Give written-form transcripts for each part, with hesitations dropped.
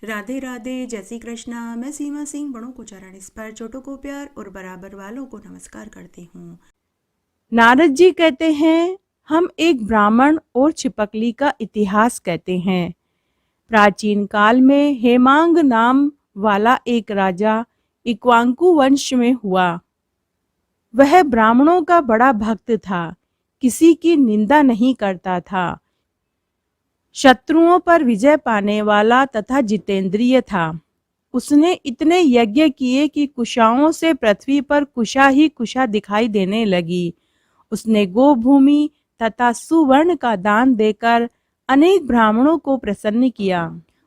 राधे राधे, जय श्री कृष्णा। मैं सीमा सिंह बड़ों को चरण स्पर्श, छोटों को प्यार और बराबर वालों को नमस्कार करती हूँ। नारद जी कहते हैं, हम एक ब्राह्मण और छिपकली का इतिहास कहते हैं। प्राचीन काल में हेमांग नाम वाला एक राजा इक्वांकु वंश में हुआ। वह ब्राह्मणों का बड़ा भक्त था, किसी की निंदा नहीं करता था, शत्रुओं पर विजय पाने वाला तथा जितेंद्रिय था। उसने इतने यज्ञ किए कि कुशाओं से पृथ्वी पर कुशा ही कुशा दिखाई देने लगी। उसने गोभूमि तथा सुवर्ण का दान देकर अनेक ब्राह्मणों को प्रसन्न किया।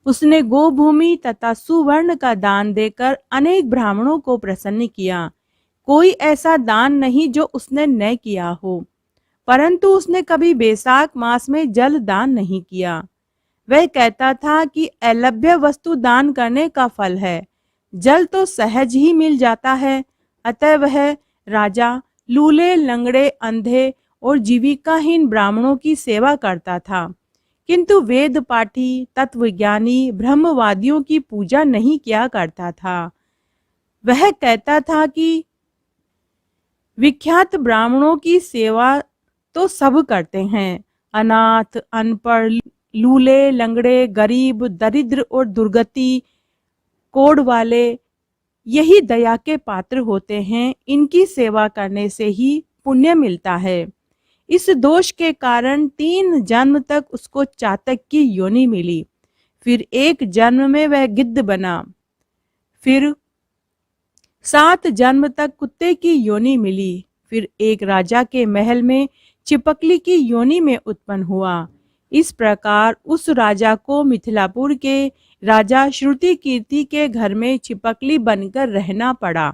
उसने गोभूमि तथा सुवर्ण का दान देकर अनेक ब्राह्मणों को प्रसन्न किया। कोई ऐसा दान नहीं जो उसने न किया हो, परंतु उसने कभी बैसाख मास में जल दान नहीं किया। वह कहता था कि अलभ्य वस्तु दान करने का फल है, जल तो सहज ही मिल जाता है। अतः वह राजा लूले, लंगड़े, अंधे और जीविकाहीन ब्राह्मणों की सेवा करता था, किंतु वेद पाठी, तत्वज्ञानी, ब्रह्मवादियों की पूजा नहीं किया करता था। वह कहता था कि विख्यात ब्राह्मणों की सेवा तो सब करते हैं, अनाथ, अनपढ़, लूले, लंगड़े, गरीब, दरिद्र और दुर्गति कोढ़ वाले यही दया के पात्र होते हैं। इनकी सेवा करने से ही पुण्य मिलता है। इस दोष के कारण 3 जन्म तक उसको चातक की योनि मिली। फिर एक जन्म में वह गिद्ध बना। फिर 7 जन्म तक कुत्ते की योनि मिली। फिर एक राजा के महल में छिपकली की योनि में उत्पन्न हुआ। इस प्रकार उस राजा को मिथिलापुर के राजा श्रुति कीर्ति के घर में छिपकली बनकर रहना पड़ा।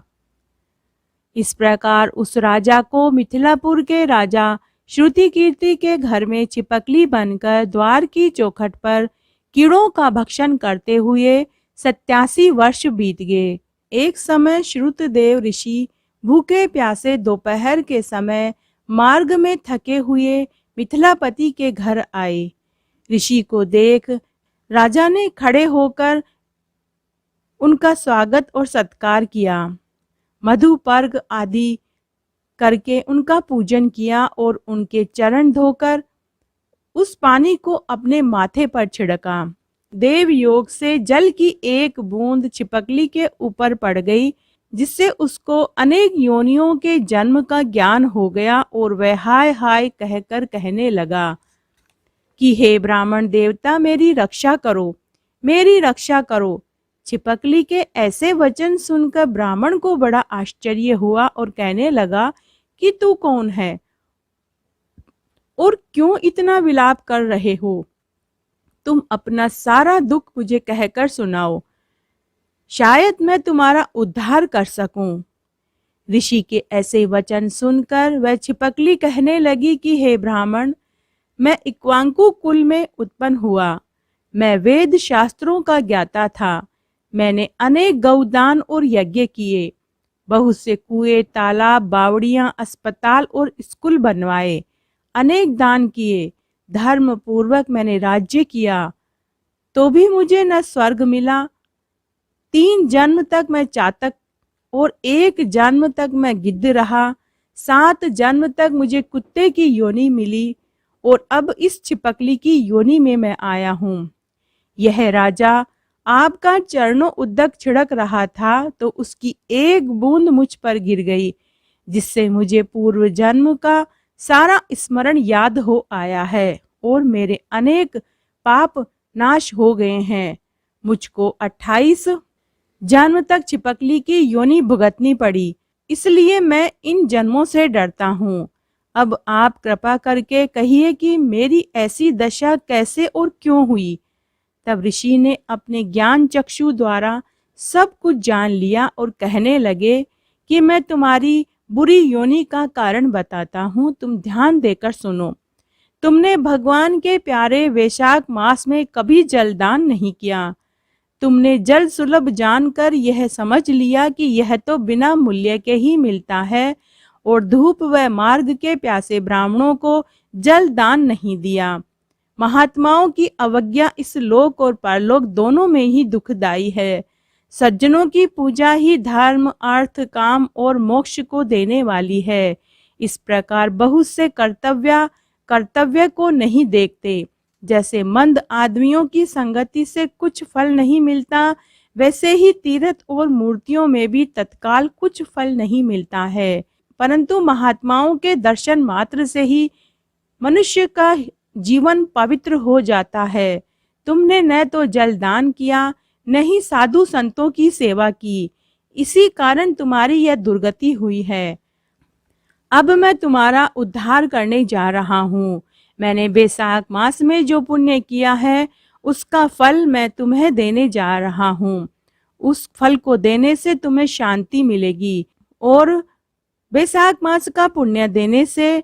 इस प्रकार उस राजा को मिथिलापुर के राजा श्रुति कीर्ति के घर में छिपकली बनकर द्वार की चौखट पर कीड़ों का भक्षण करते हुए 87 वर्ष बीत गए। एक समय श्रुतदेव ऋषि भूखे प्यासे दोपहर के समय मार्ग में थके हुए मिथिलापति के घर आए। ऋषि को देख राजा ने खड़े होकर उनका स्वागत और सत्कार किया, मधुपर्क आदि करके उनका पूजन किया और उनके चरण धोकर उस पानी को अपने माथे पर छिड़का। देव योग से जल की एक बूंद छिपकली के ऊपर पड़ गई, जिससे उसको अनेक योनियों के जन्म का ज्ञान हो गया और वह हाय हाय कहकर कहने लगा कि हे ब्राह्मण देवता, मेरी रक्षा करो, मेरी रक्षा करो। छिपकली के ऐसे वचन सुनकर ब्राह्मण को बड़ा आश्चर्य हुआ और कहने लगा कि तू कौन है और क्यों इतना विलाप कर रहे हो? तुम अपना सारा दुख मुझे कहकर सुनाओ, शायद मैं तुम्हारा उद्धार कर सकूं। ऋषि के ऐसे वचन सुनकर वह छिपकली कहने लगी कि हे ब्राह्मण, मैं इक्वांकु कुल में उत्पन्न हुआ। मैं वेद शास्त्रों का ज्ञाता था। मैंने अनेक गौदान और यज्ञ किए, बहुत से कुएं, तालाब, बावड़ियां, अस्पताल और स्कूल बनवाए, अनेक दान किए, धर्म पूर्वक मैंने राज्य किया, तो भी मुझे न स्वर्ग मिला। 3 जन्म तक मैं चातक और 1 जन्म तक मैं गिद्ध रहा। 7 जन्म तक मुझे कुत्ते की योनि मिली और अब इस छिपकली की योनि में मैं आया हूँ। यह राजा आपका चरणों उद्दक छिड़क रहा था तो उसकी एक बूंद मुझ पर गिर गई, जिससे मुझे पूर्व जन्म का सारा स्मरण याद हो आया है और मेरे अनेक पाप नाश हो गए हैं। मुझको 28 जन्म तक छिपकली की योनि भुगतनी पड़ी, इसलिए मैं इन जन्मों से डरता हूँ। अब आप कृपा करके कहिए कि मेरी ऐसी दशा कैसे और क्यों हुई। तब ऋषि ने अपने ज्ञान चक्षु द्वारा सब कुछ जान लिया और कहने लगे कि मैं तुम्हारी बुरी योनि का कारण बताता हूँ, तुम ध्यान देकर सुनो। तुमने भगवान के प्यारे वैशाख मास में कभी जलदान नहीं किया। तुमने जल सुलभ जानकर यह समझ लिया कि यह तो बिना मूल्य के ही मिलता है और धूप व मार्ग के प्यासे ब्राह्मणों को जल दान नहीं दिया। महात्माओं की अवज्ञा इस लोक और परलोक दोनों में ही दुखदाई है। सज्जनों की पूजा ही धर्म, अर्थ, काम और मोक्ष को देने वाली है। इस प्रकार बहुत से कर्तव्य को नहीं देखते। जैसे मंद आदमियों की संगति से कुछ फल नहीं मिलता, वैसे ही तीर्थ और मूर्तियों में भी तत्काल कुछ फल नहीं मिलता है, परंतु महात्माओं के दर्शन मात्र से ही मनुष्य का जीवन पवित्र हो जाता है। तुमने न तो जल दान किया, न ही साधु संतों की सेवा की, इसी कारण तुम्हारी यह दुर्गति हुई है। अब मैं तुम्हारा उद्धार करने जा रहा हूँ। मैंने बैसाख मास में जो पुण्य किया है, उसका फल मैं तुम्हें देने जा रहा हूँ। उस फल को देने से तुम्हें शांति मिलेगी और बैसाख मास का पुण्य देने से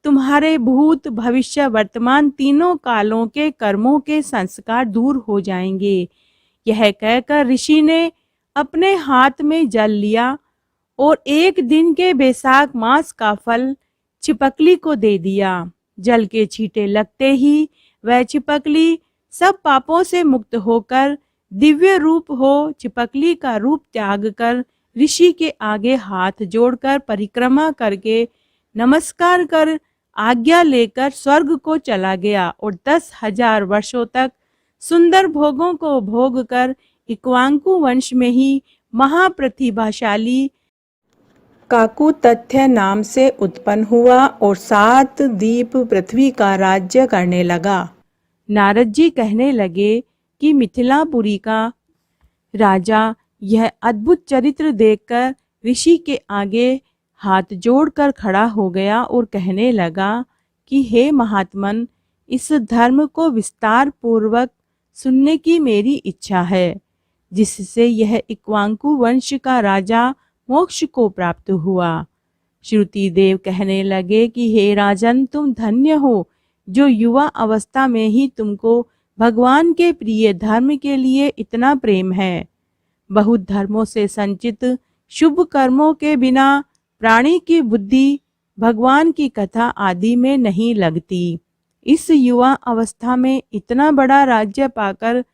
तुम्हारे भूत, भविष्य, वर्तमान तीनों कालों के कर्मों के संस्कार दूर हो जाएंगे। यह कहकर ऋषि ने अपने हाथ में जल लिया और एक दिन के बैसाख मास का फल छिपकली को दे दिया। जल के छींटे लगते ही वह छिपकली सब पापों से मुक्त होकर दिव्य रूप हो छिपकली का रूप त्याग कर ऋषि के आगे हाथ जोड़कर परिक्रमा करके नमस्कार कर आज्ञा लेकर स्वर्ग को चला गया और 10,000 वर्षों तक सुंदर भोगों को भोग कर इक्ष्वाकु वंश में ही महाप्रतिभाशाली काकुतथ्य नाम से उत्पन्न हुआ और 7 द्वीप पृथ्वी का राज्य करने लगा। नारद जी कहने लगे कि मिथिलापुरी का राजा यह अद्भुत चरित्र देखकर ऋषि के आगे हाथ जोड़कर खड़ा हो गया और कहने लगा कि हे महात्मन, इस धर्म को विस्तार पूर्वक सुनने की मेरी इच्छा है, जिससे यह इक्ष्वाकु वंश का राजा मोक्ष को प्राप्त हुआ। श्रुति देव कहने लगे कि हे राजन, तुम धन्य हो जो युवा अवस्था में ही तुमको भगवान के प्रिय धर्म के लिए इतना प्रेम है। बहुत धर्मों से संचित शुभ कर्मों के बिना प्राणी की बुद्धि भगवान की कथा आदि में नहीं लगती। इस युवा अवस्था में इतना बड़ा राज्य पाकर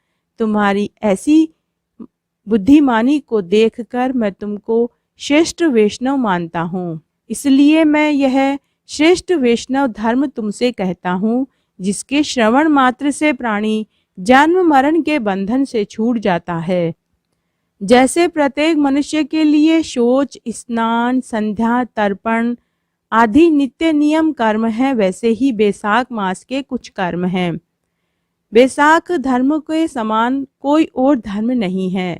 तुम्हारी ऐसी बुद्धिमानी को देखकर मैं तुमको श्रेष्ठ वैष्णव मानता हूँ। इसलिए मैं यह श्रेष्ठ वैष्णव धर्म तुमसे कहता हूँ, जिसके श्रवण मात्र से प्राणी जन्म मरण के बंधन से छूट जाता है। जैसे प्रत्येक मनुष्य के लिए शौच, स्नान, संध्या, तर्पण आदि नित्य नियम कर्म है, वैसे ही बैसाख मास के कुछ कर्म हैं। बैसाख धर्म के समान कोई और धर्म नहीं है।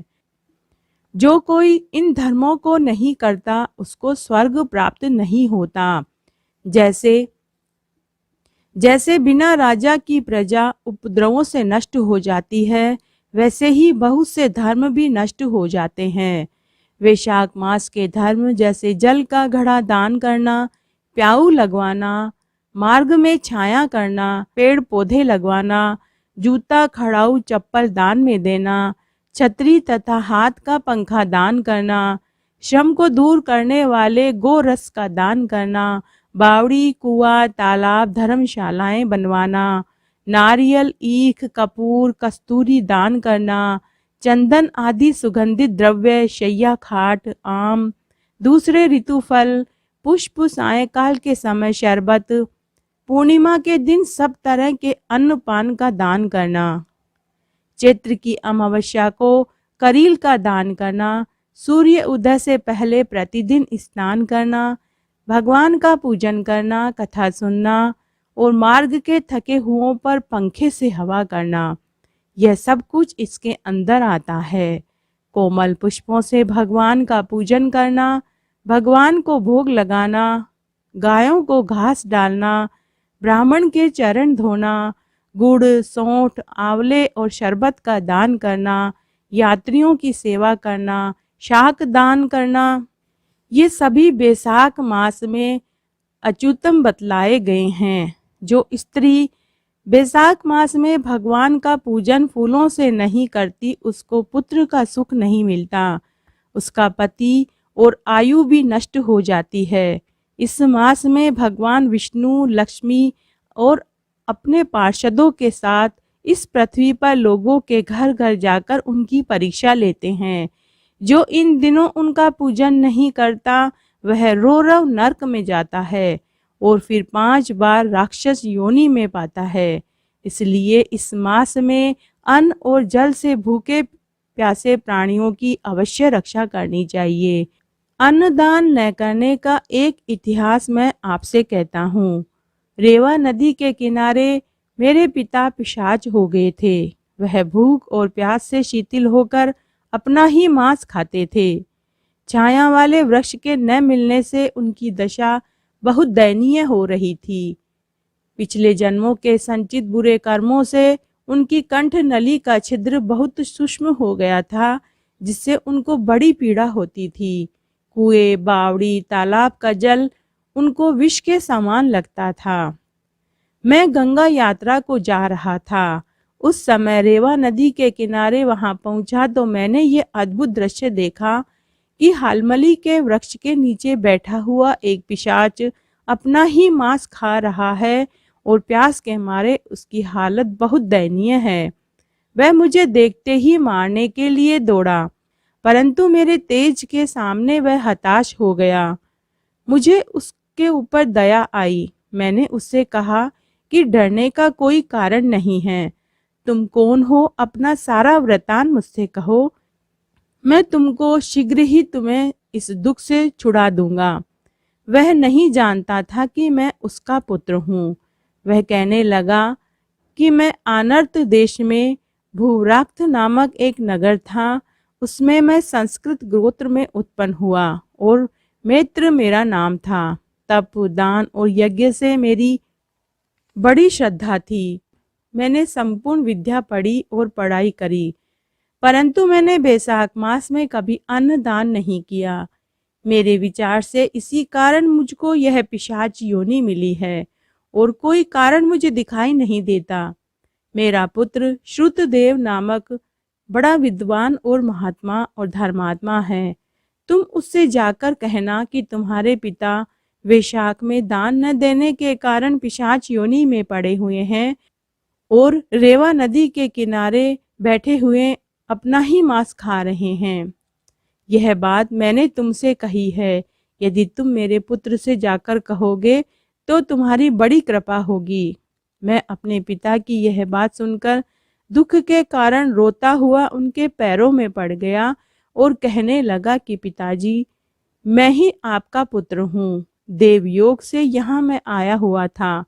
जो कोई इन धर्मों को नहीं करता उसको स्वर्ग प्राप्त नहीं होता। जैसे बिना राजा की प्रजा उपद्रवों से नष्ट हो जाती है, वैसे ही बहुत से धर्म भी नष्ट हो जाते हैं। वैशाख मास के धर्म जैसे जल का घड़ा दान करना, प्याऊ लगवाना, मार्ग में छाया करना, पेड़ पौधे लगवाना, जूता, खड़ाऊ, चप्पल दान में देना, छतरी तथा हाथ का पंखा दान करना, श्रम को दूर करने वाले गो रस का दान करना, बावड़ी, कुआं, तालाब, धर्मशालाएं बनवाना, नारियल, ईख, कपूर, कस्तूरी दान करना, चंदन आदि सुगंधित द्रव्य, शैया, खाट, आम, दूसरे ऋतु फल, पुष्प, सायंकाल के समय शरबत, पूर्णिमा के दिन सब तरह के अन्न पान का दान करना, चैत्र की अमावस्या को करील का दान करना, सूर्य उदय से पहले प्रतिदिन स्नान करना, भगवान का पूजन करना, कथा सुनना और मार्ग के थके हुओं पर पंखे से हवा करना, यह सब कुछ इसके अंदर आता है। कोमल पुष्पों से भगवान का पूजन करना, भगवान को भोग लगाना, गायों को घास डालना, ब्राह्मण के चरण धोना, गुड़, सौंठ, आंवले और शरबत का दान करना, यात्रियों की सेवा करना, शाक दान करना, ये सभी बैसाख मास में अच्युतम बतलाए गए हैं। जो स्त्री बैसाख मास में भगवान का पूजन फूलों से नहीं करती, उसको पुत्र का सुख नहीं मिलता, उसका पति और आयु भी नष्ट हो जाती है। इस मास में भगवान विष्णु, लक्ष्मी और अपने पार्षदों के साथ इस पृथ्वी पर लोगों के घर घर जाकर उनकी परीक्षा लेते हैं। जो इन दिनों उनका पूजन नहीं करता वह रो रो नरक में जाता है और फिर 5 बार राक्षस योनि में पाता है। इसलिए इस मास में अन्न और जल से भूखे प्यासे प्राणियों की अवश्य रक्षा करनी चाहिए। अन्नदान न करने का एक इतिहास मैं आपसे कहता हूँ। रेवा नदी के किनारे मेरे पिता पिशाच हो गए थे। वह भूख और प्यास से शिथिल होकर अपना ही मांस खाते थे। छाया वाले वृक्ष के न मिलने से उनकी दशा बहुत दयनीय हो रही थी। पिछले जन्मों के संचित बुरे कर्मों से उनकी कंठ नली का छिद्र बहुत सूक्ष्म हो गया था, जिससे उनको बड़ी पीड़ा होती थी। कुएं, बावड़ी, तालाब का जल उनको विष के समान लगता था। मैं गंगा यात्रा को जा रहा था। उस समय रेवा नदी के किनारे वहां पहुंचा तो मैंने ये अद्भुत दृश्य देखा कि हालमली के वृक्ष के नीचे बैठा हुआ एक पिशाच अपना ही मांस खा रहा है और प्यास के मारे उसकी हालत बहुत दयनीय है। वह मुझे देखते ही मारने के लिए दौड़ा, परंतु मेरे तेज के सामने वह हताश हो गया। मुझे उसके ऊपर दया आई। मैंने उससे कहा कि डरने का कोई कारण नहीं है। तुम कौन हो? अपना सारा वृतांत मुझसे कहो। मैं तुमको शीघ्र ही तुम्हें इस दुख से छुड़ा दूंगा। वह नहीं जानता था कि मैं उसका पुत्र हूँ। वह कहने लगा कि मैं आनर्त देश में भूराक्त नामक एक नगर था, उसमें मैं संस्कृत गोत्र में उत्पन्न हुआ और मैत्र मेरा नाम था। तप, दान और यज्ञ से मेरी बड़ी श्रद्धा थी। मैंने संपूर्ण विद्या पढ़ी और पढ़ाई करी, परंतु मैंने बैसाख मास में कभी अन्न दान नहीं किया। मेरे विचार से इसी कारण मुझको यह पिशाच योनि मिली है और कोई कारण मुझे दिखाई नहीं देता। मेरा पुत्र श्रुतदेव नामक बड़ा विद्वान और महात्मा और धर्मात्मा है। तुम उससे जाकर कहना कि तुम्हारे पिता वैशाख में दान न देने के कारण पिशाच योनि में पड़े हुए हैं और रेवा नदी के किनारे बैठे हुए अपना ही मांस खा रहे हैं। यह बात मैंने तुमसे कही है। यदि तुम मेरे पुत्र से जाकर कहोगे तो तुम्हारी बड़ी कृपा होगी। मैं अपने पिता की यह बात सुनकर दुख के कारण रोता हुआ उनके पैरों में पड़ गया और कहने लगा कि पिताजी, मैं ही आपका पुत्र हूँ। देवयोग से यहाँ मैं आया हुआ था।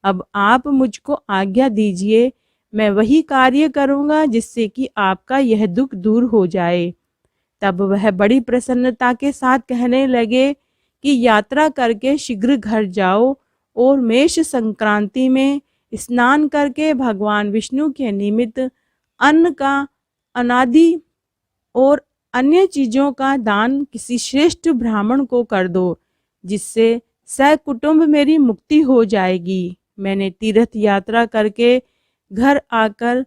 अब आप मुझको आज्ञा दीजिए, मैं वही कार्य करूँगा जिससे कि आपका यह दुख दूर हो जाए। तब वह बड़ी प्रसन्नता के साथ कहने लगे कि यात्रा करके शीघ्र घर जाओ और मेष संक्रांति में स्नान करके भगवान विष्णु के निमित्त अन्न का, अनादि और अन्य चीजों का दान किसी श्रेष्ठ ब्राह्मण को कर दो, जिससे सकुटुंब मेरी मुक्ति हो जाएगी। मैंने तीर्थ यात्रा करके घर आकर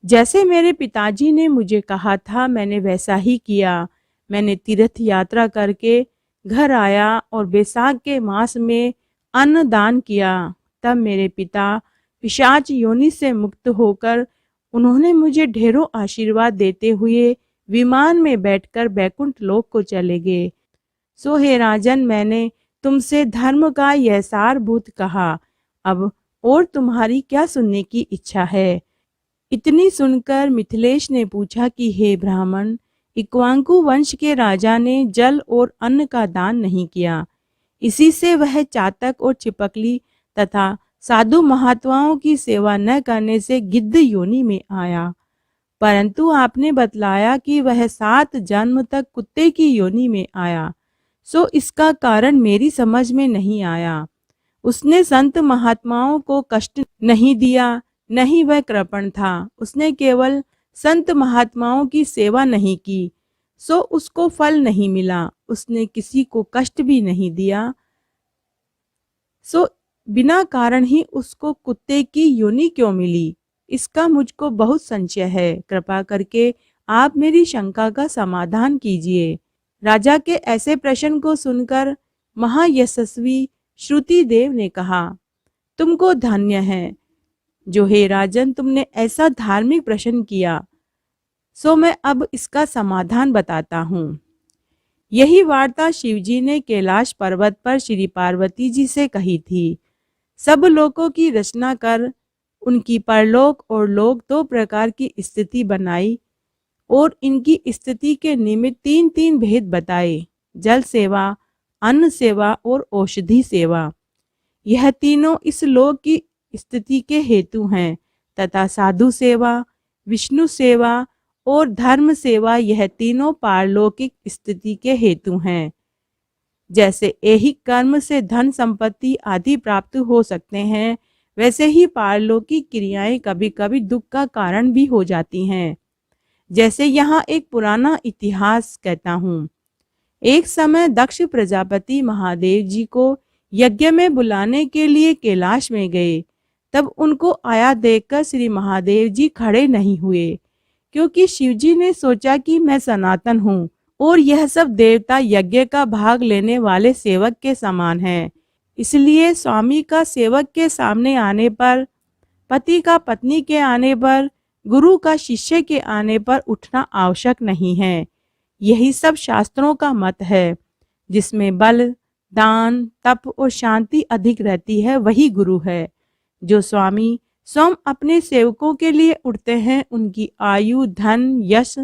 जैसे मेरे पिताजी ने मुझे कहा था मैंने वैसा ही किया। मैंने तीर्थ यात्रा करके घर आया और बैसाख के मास में अन्न दान किया। तब मेरे पिता पिशाच योनि से मुक्त होकर उन्होंने मुझे ढेरों आशीर्वाद देते हुए विमान में बैठकर बैकुंठ लोक को चले गए। सो हे राजन, मैंने तुमसे धर्म का यह सारभूत कहा। अब और तुम्हारी क्या सुनने की इच्छा है? इतनी सुनकर मिथिलेश ने पूछा कि हे ब्राह्मण, इक्वांकु वंश के राजा ने जल और अन्न का दान नहीं किया। इसी से वह चातक और चिपकली तथा साधु महात्माओं की सेवा न करने से गिद्ध योनि में आया। परंतु आपने बतलाया कि वह 7 जन्म तक कुत्ते की योनि में आया, सो इसका कारण मेरी समझ में नहीं आया। उसने संत महात्माओं को कष्ट नहीं दिया, नहीं वह कृपण था। उसने केवल संत महात्माओं की सेवा नहीं की, सो उसको फल नहीं मिला। उसने किसी को कष्ट भी नहीं दिया, सो बिना कारण ही उसको कुत्ते की योनि क्यों मिली? इसका मुझको बहुत संशय है। कृपा करके आप मेरी शंका का समाधान कीजिए। राजा के ऐसे प्रश्न को सुनकर महायशस्वी श्रुतिदेव ने कहा, तुमको धन्य है जो हे राजन तुमने ऐसा धार्मिक प्रश्न किया। सो मैं अब इसका समाधान बताता हूँ। यही वार्ता शिवजी ने कैलाश पर्वत पर श्री पार्वती जी से कही थी। सब लोकों की रचना कर उनकी परलोक और लोक दो प्रकार की स्थिति बनाई और इनकी स्थिति के निमित्त तीन तीन भेद बताए, जल सेवा, अन्न सेवा और औषधि सेवा। यह तीनों इस लोक की स्थिति के हेतु हैं तथा साधु सेवा, विष्णु सेवा और धर्म सेवा यह तीनों पारलौकिक स्थिति के हेतु हैं। जैसे ऐहिक कर्म से धन संपत्ति आदि प्राप्त हो सकते हैं, वैसे ही पारलौकिक क्रियाएं कभी कभी दुख का कारण भी हो जाती हैं। जैसे यहाँ एक पुराना इतिहास कहता हूँ। एक समय दक्ष प्रजापति महादेव जी को यज्ञ में बुलाने के लिए कैलाश में गए। तब उनको आया देखकर श्री महादेव जी खड़े नहीं हुए, क्योंकि शिवजी ने सोचा कि मैं सनातन हूँ और यह सब देवता यज्ञ का भाग लेने वाले सेवक के समान हैं। इसलिए स्वामी का सेवक के सामने आने पर, पति का पत्नी के आने पर, गुरु का शिष्य के आने पर उठना आवश्यक नहीं है। यही सब शास्त्रों का मत है। जिसमें बल, दान, तप और शांति अधिक रहती है वही गुरु है। जो स्वामी स्वयं अपने सेवकों के लिए उठते हैं, उनकी आयु, धन, यश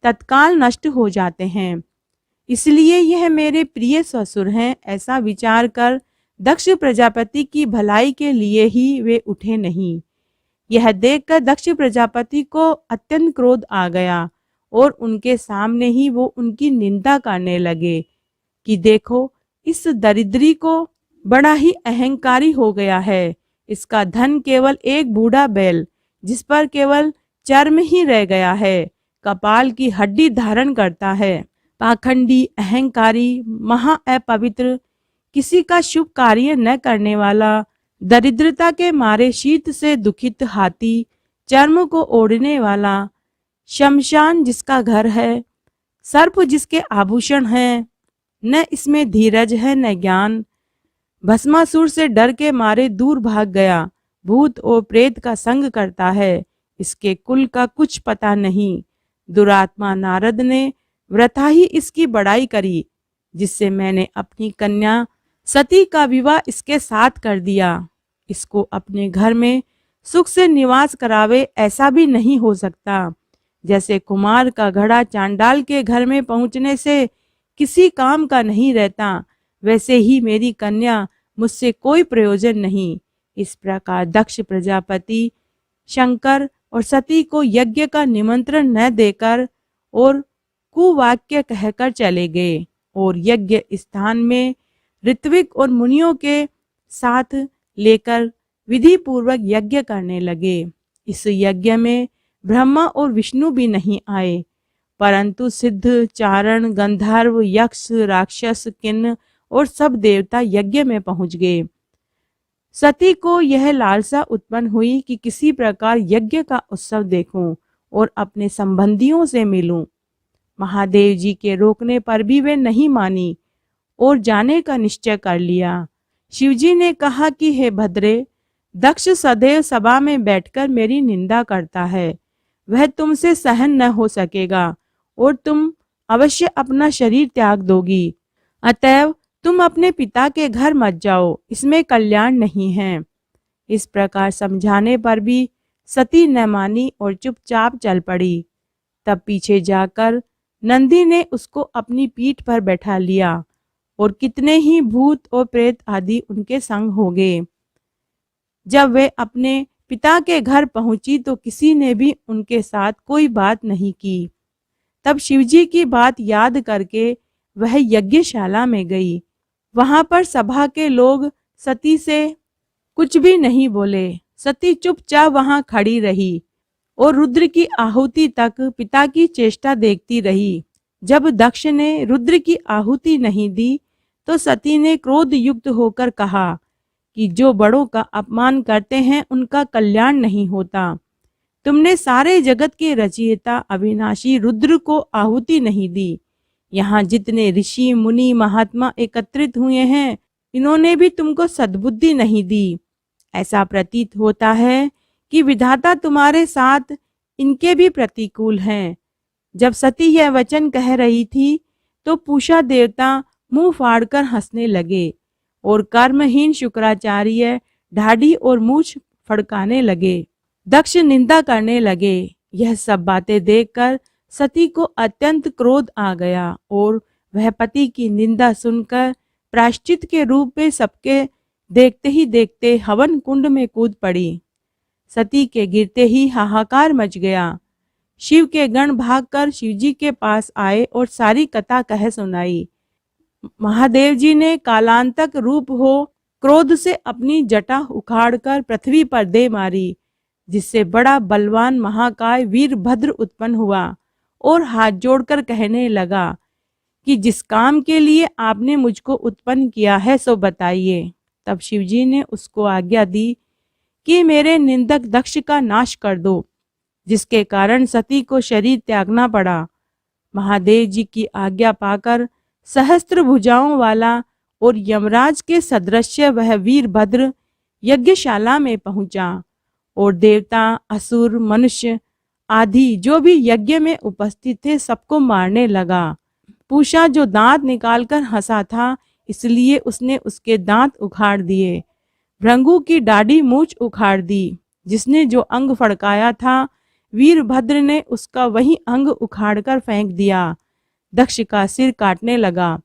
तत्काल नष्ट हो जाते हैं। इसलिए यह मेरे प्रिय ससुर हैं, ऐसा विचार कर दक्ष प्रजापति की भलाई के लिए ही वे उठे नहीं। यह देखकर दक्ष प्रजापति को अत्यंत क्रोध आ गया और उनके सामने ही वो उनकी निंदा करने लगे कि देखो, इस दरिद्री को बड़ा ही अहंकारी हो गया है। इसका धन केवल एक बूढ़ा बैल, जिस पर केवल चर्म ही रह गया है, कपाल की हड्डी धारण करता है। पाखंडी, अहंकारी, महा अपवित्र, किसी का शुभ कार्य न करने वाला, दरिद्रता के मारे शीत से दुखित हाथी, चर्म को ओढ़ने वाला, शमशान जिसका घर है, सर्प जिसके आभूषण हैं, न इसमें धीरज है न ज्ञान, भस्मासुर से डर के मारे दूर भाग गया, भूत और प्रेत का संग करता है, इसके कुल का कुछ पता नहीं। दुरात्मा नारद ने वृथा ही इसकी बड़ाई करी, जिससे मैंने अपनी कन्या सती का विवाह इसके साथ कर दिया। इसको अपने घर में सुख से निवास करावे ऐसा भी नहीं हो सकता। जैसे कुमार का घड़ा चांडाल के घर में पहुंचने से किसी काम का नहीं रहता, वैसे ही मेरी कन्या मुझसे कोई प्रयोजन नहीं। इस प्रकार दक्ष प्रजापति शंकर और सती को यज्ञ का निमंत्रण न देकर और कुवाक्य कहकर चले गए और यज्ञ स्थान में ऋत्विक और मुनियों के साथ लेकर विधि पूर्वक यज्ञ करने लगे। इस यज्ञ में ब्रह्मा और विष्णु भी नहीं आए, परंतु सिद्ध, चारण, गंधर्व, यक्ष, राक्षस, किन्न और सब देवता यज्ञ में पहुंच गए। सती को यह लालसा उत्पन्न हुई कि किसी प्रकार यज्ञ का उत्सव देखूं और अपने संबंधियों से मिलूं। महादेव जी के रोकने पर भी वे नहीं मानी और जाने का निश्चय कर लिया। शिवजी ने कहा कि हे भद्रे, दक्ष सदैव सभा में बैठकर मेरी निंदा करता है, वह तुमसे सहन न हो सकेगा और तुम अवश्य अपना शरीर त्याग दोगी। अतएव तुम अपने पिता के घर मत जाओ, इसमें कल्याण नहीं है। इस प्रकार समझाने पर भी सती न मानी और चुपचाप चल पड़ी। तब पीछे जाकर नंदी ने उसको अपनी पीठ पर बैठा लिया और कितने ही भूत और प्रेत आदि उनके संग हो गए। जब वे अपने पिता के घर पहुंची तो किसी ने भी उनके साथ कोई बात नहीं की। तब शिवजी की बात याद करके वह यज्ञशाला में गई। वहां पर सभा के लोग सती से कुछ भी नहीं बोले। सती चुपचाप वहां खड़ी रही और रुद्र की आहुति तक पिता की चेष्टा देखती रही। जब दक्ष ने रुद्र की आहुति नहीं दी तो सती ने क्रोध युक्त होकर कहा कि जो बड़ों का अपमान करते हैं उनका कल्याण नहीं होता। तुमने सारे जगत के रचयिता अविनाशी रुद्र को आहुति नहीं दी। यहाँ जितने ऋषि, मुनि, महात्मा एकत्रित हुए हैं, इन्होंने भी तुमको सद्बुद्धि नहीं दी। ऐसा प्रतीत होता है कि विधाता तुम्हारे साथ इनके भी प्रतिकूल हैं। जब सती यह वचन कह रही थी तो पूषा देवता मुंह फाड़कर हंसने लगे और कर्महीन शुक्राचार्य ढाडी और मूछ फड़काने लगे। दक्ष निंदा करने लगे। यह सब बातें देखकर सती को अत्यंत क्रोध आ गया और वह पति की निंदा सुनकर प्रायश्चित के रूप में सबके देखते ही देखते हवन कुंड में कूद पड़ी। सती के गिरते ही हाहाकार मच गया। शिव के गण भागकर शिवजी के पास आए और सारी कथा कह सुनाई। महादेव जी ने कालांतक रूप हो क्रोध से अपनी जटा उखाड़कर पृथ्वी पर दे मारी, जिससे बड़ा बलवान महाकाय वीरभद्र उत्पन्न हुआ और हाथ जोड़कर कहने लगा कि जिस काम के लिए आपने मुझको उत्पन्न किया है सो बताइए। तब शिवजी ने उसको आज्ञा दी कि मेरे निंदक दक्ष का नाश कर दो, जिसके कारण सती को शरीर त्यागना पड़ा। महादेव जी की आज्ञा पाकर सहस्त्र भुजाओं वाला और यमराज के सदृश्य वह वीरभद्र यज्ञशाला में पहुंचा और देवता, असुर, मनुष्य आदि जो भी यज्ञ में उपस्थित थे सबको मारने लगा। पूषा जो दांत निकालकर हंसा था, इसलिए उसने उसके दांत उखाड़ दिए। भृंगु की दाढ़ी मूछ उखाड़ दी। जिसने जो अंग फड़काया था, वीरभद्र ने उसका वही अंग उखाड़कर फेंक दिया। दक्ष का सिर काटने लगा,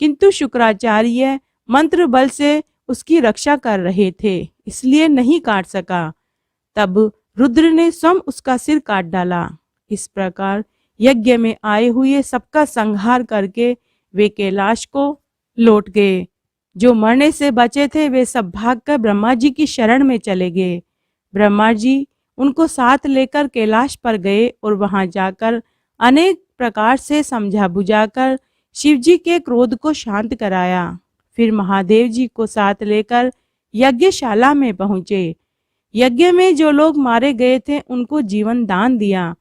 किंतु शुक्राचार्य मंत्र बल से उसकी रक्षा कर रहे थे, इसलिए नहीं काट सका। तब रुद्र ने स्वयं उसका सिर काट डाला। इस प्रकार यज्ञ में आए हुए सबका संहार करके वे कैलाश को लौट गए। जो मरने से बचे थे वे सब भागकर ब्रह्मा जी की शरण में चले गए। ब्रह्मा जी उनको साथ लेकर कैलाश पर गए और वहां जाकर अनेक प्रकार से समझा बुझाकर शिव जी के क्रोध को शांत कराया। फिर महादेव जी को साथ लेकर यज्ञशाला में पहुंचे। यज्ञ में जो लोग मारे गए थे उनको जीवन दान दिया।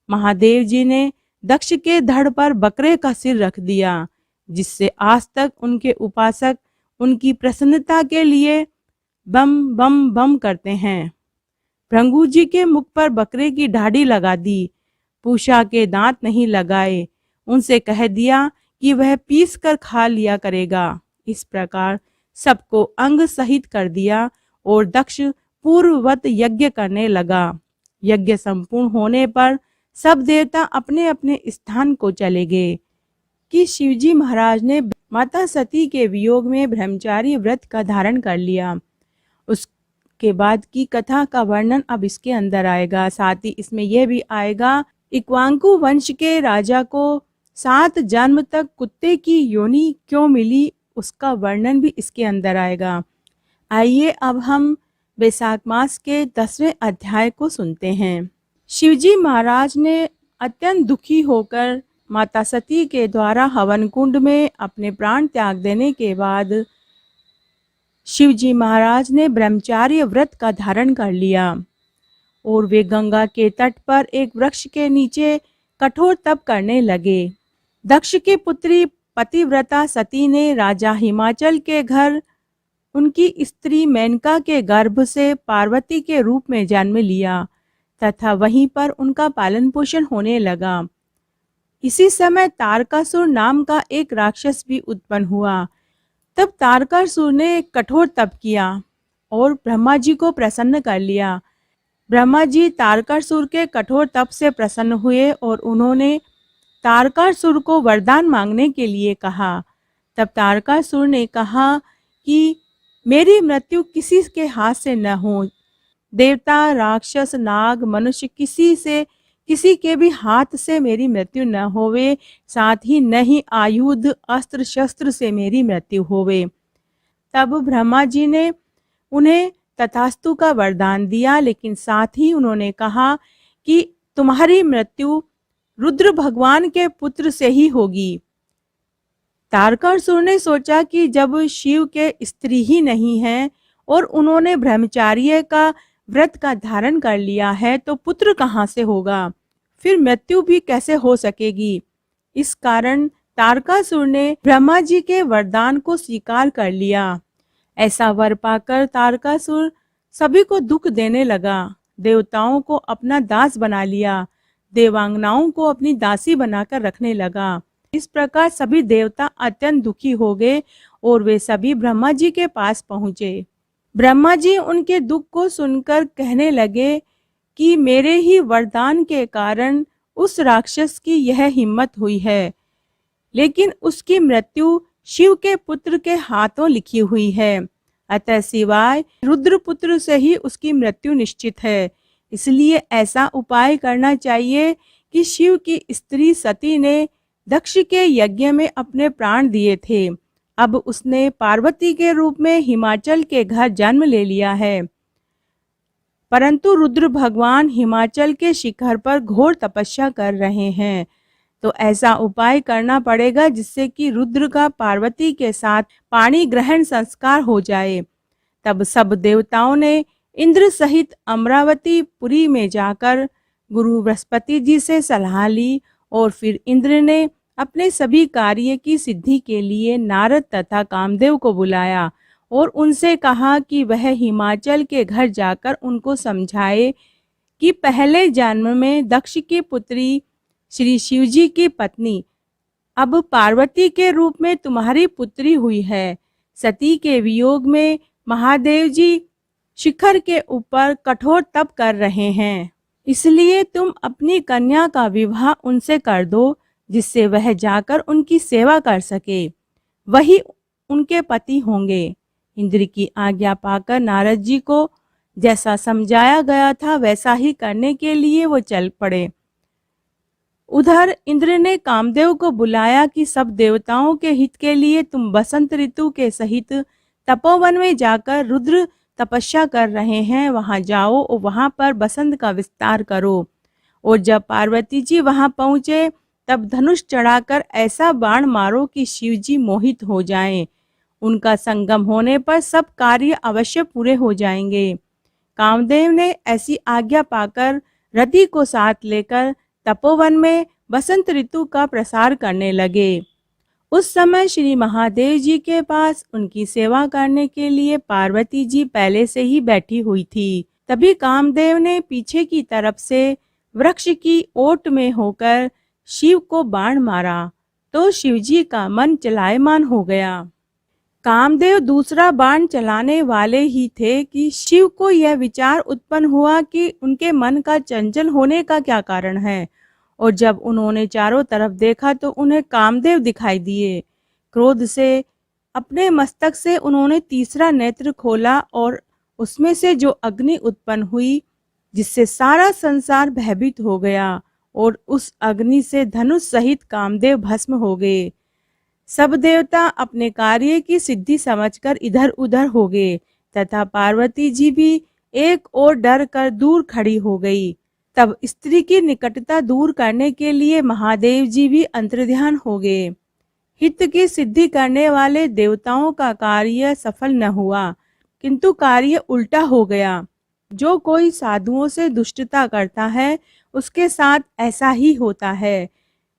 महादेव जी ने दक्ष के धड़ पर बकरे का सिर रख दिया, जिससे आज तक उनके उपासक उनकी प्रसन्नता के लिए बम बम बम करते हैं। भृंगु जी के मुख पर बकरे की दाढ़ी लगा दी। पूषा के दांत नहीं लगाए। उनसे कह दिया कि वह पीस कर खा लिया करेगा। इस प्रकार सबको अंग सहित कर दिया और दक्ष पूर्ववत यज्ञ करने लगा। यज्ञ संपूर्ण होने पर सब देवता अपने अपने स्थान को चले गए कि शिवजी महाराज ने माता सती के वियोग में ब्रह्मचारी व्रत का धारण कर लिया। उसके बाद की कथा का वर्णन अब इसके अंदर आएगा। साथ ही इसमें यह भी आएगा इक्ष्वाकु वंश के राजा को 7 जन्म तक कुत्ते की योनि क्यों मिली, उसका वर्णन भी इसके अंदर आएगा। आइए अब हम वैशाख मास के 10वें अध्याय को सुनते हैं। शिवजी महाराज ने अत्यंत दुखी होकर माता सती के द्वारा हवन कुंड में अपने प्राण त्याग देने के बाद शिवजी महाराज ने ब्रह्मचार्य व्रत का धारण कर लिया और वे गंगा के तट पर एक वृक्ष के नीचे कठोर तप करने लगे। दक्ष की पुत्री पतिव्रता सती ने राजा हिमाचल के घर उनकी स्त्री मेनका के गर्भ से पार्वती के रूप में जन्म लिया तथा वहीं पर उनका पालन पोषण होने लगा। इसी समय तारकासुर नाम का एक राक्षस भी उत्पन्न हुआ। तब तारकासुर ने एक कठोर तप किया और ब्रह्मा जी को प्रसन्न कर लिया। ब्रह्मा जी तारकासुर के कठोर तप से प्रसन्न हुए और उन्होंने तारकासुर को वरदान मांगने के लिए कहा। तब तारकासुर ने कहा कि मेरी मृत्यु किसी के हाथ से न हो। देवता, राक्षस, नाग, मनुष्य किसी के भी हाथ से मेरी मृत्यु न होवे, साथ ही न ही आयुध, अस्त्र शस्त्र से मेरी मृत्यु होवे। तब ब्रह्मा जी ने उन्हें तथास्तु का वरदान दिया, लेकिन साथ ही उन्होंने कहा कि तुम्हारी मृत्यु रुद्र भगवान के पुत्र से ही होगी। तारकासुर ने सोचा कि जब शिव के स्त्री ही नहीं है और उन्होंने ब्रह्मचार्य का व्रत का धारण कर लिया है तो पुत्र कहाँ से होगा, फिर मृत्यु भी कैसे हो सकेगी। इस कारण तारकासुर ने ब्रह्मा जी के वरदान को स्वीकार कर लिया। ऐसा वर पाकर तारकासुर सभी को दुख देने लगा, देवताओं को अपना दास बना लिया, देवांगनाओं को अपनी दासी बनाकर रखने लगा। इस प्रकार सभी देवता अत्यंत दुखी हो गए और वे सभी ब्रह्मा जी के पास पहुँचे। ब्रह्मा जी उनके दुख को सुनकर कहने लगे कि मेरे ही वरदान के कारण उस राक्षस की यह हिम्मत हुई है, लेकिन उसकी मृत्यु शिव के पुत्र के हाथों लिखी हुई है। अतः सिवाय रुद्रपुत्र से ही उसकी मृत्यु निश्चित है। इसलिए ऐसा उपाय करना चाहिए कि शिव की स्त्री सती ने दक्ष के यज्ञ में अपने प्राण दिए थे। अब उसने पार्वती के रूप में हिमाचल के घर जन्म ले लिया है, परंतु रुद्र भगवान हिमाचल के शिखर पर घोर तपस्या कर रहे हैं। तो ऐसा उपाय करना पड़ेगा जिससे कि रुद्र का पार्वती के साथ पाणी ग्रहण संस्कार हो जाए। तब सब देवताओं ने इंद्र सहित अमरावती पुरी में जाकर गुरु बृहस्पति जी से सलाह ली और फिर इंद्र ने अपने सभी कार्य की सिद्धि के लिए नारद तथा कामदेव को बुलाया और उनसे कहा कि वह हिमाचल के घर जाकर उनको समझाए कि पहले जन्म में दक्ष की पुत्री श्री शिवजी की पत्नी अब पार्वती के रूप में तुम्हारी पुत्री हुई है। सती के वियोग में महादेव जी शिखर के ऊपर कठोर तप कर रहे हैं, इसलिए तुम अपनी कन्या का विवाह उनसे कर दो, जिससे वह जाकर उनकी सेवा कर सके, वही उनके पति होंगे। इंद्र की आज्ञा पाकर नारद जी को जैसा समझाया गया था वैसा ही करने के लिए वो चल पड़े। उधर इंद्र ने कामदेव को बुलाया कि सब देवताओं के हित के लिए तुम बसंत ऋतु के सहित तपोवन में जाकर रुद्र तपस्या कर रहे हैं, वहां जाओ और वहां पर बसंत का विस्तार करो। और जब पार्वती जी वहां पहुंचे तब धनुष चढ़ाकर ऐसा बाण मारो कि शिवजी मोहित हो जाएं। उनका संगम होने पर सब कार्य अवश्य पूरे हो जाएंगे। कामदेव ने ऐसी आज्ञा पाकर रति को साथ लेकर तपोवन में बसंत ऋतु का प्रसार करने लगे। उस समय श्री महादेव जी के पास उनकी सेवा करने के लिए पार्वती जी पहले से ही बैठी हुई थी। तभी कामदेव ने पीछे की तरफ से वृक्ष की ओट में होकर शिव को बाण मारा तो शिवजी का मन चलायमान हो गया। कामदेव दूसरा बाण चलाने वाले ही थे कि शिव को यह विचार उत्पन्न हुआ कि उनके मन का चंचल होने का क्या कारण है। और जब उन्होंने चारों तरफ देखा तो उन्हें कामदेव दिखाई दिए। क्रोध से अपने मस्तक से उन्होंने तीसरा नेत्र खोला और उसमें से जो अग्नि उत्पन्न हुई जिससे सारा संसार भयभीत हो गया और उस अग्नि से धनुष सहित कामदेव भस्म हो गए। सब देवता अपने कार्य की सिद्धि समझकर इधर उधर हो गए तथा पार्वती जी भी एक ओर डर कर दूर खड़ी हो गई। तब स्त्री की निकटता दूर करने के लिए महादेव जी भी अंतर्ध्यान हो गए। हित की सिद्धि करने वाले देवताओं का कार्य सफल न हुआ, किंतु कार्य उल्टा हो गया। जो कोई साधुओं से दुष्टता करता है उसके साथ ऐसा ही होता है।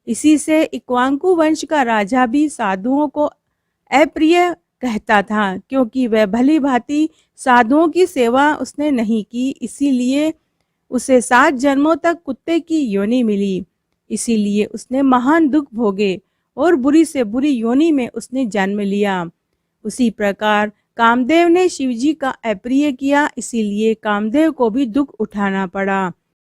इसी से इक्वांकु वंश का राजा भी साधुओं को अप्रिय कहता था, क्योंकि वह भली भांति साधुओं की सेवा उसने नहीं की, इसीलिए उसे 7 जन्मों तक कुत्ते की योनि मिली। इसीलिए उसने महान दुख भोगे और बुरी से बुरी योनि में उसने जन्म लिया। उसी प्रकार कामदेव ने शिवजी का अप्रिय किया, इसीलिए कामदेव को भी दुख उठाना पड़ा।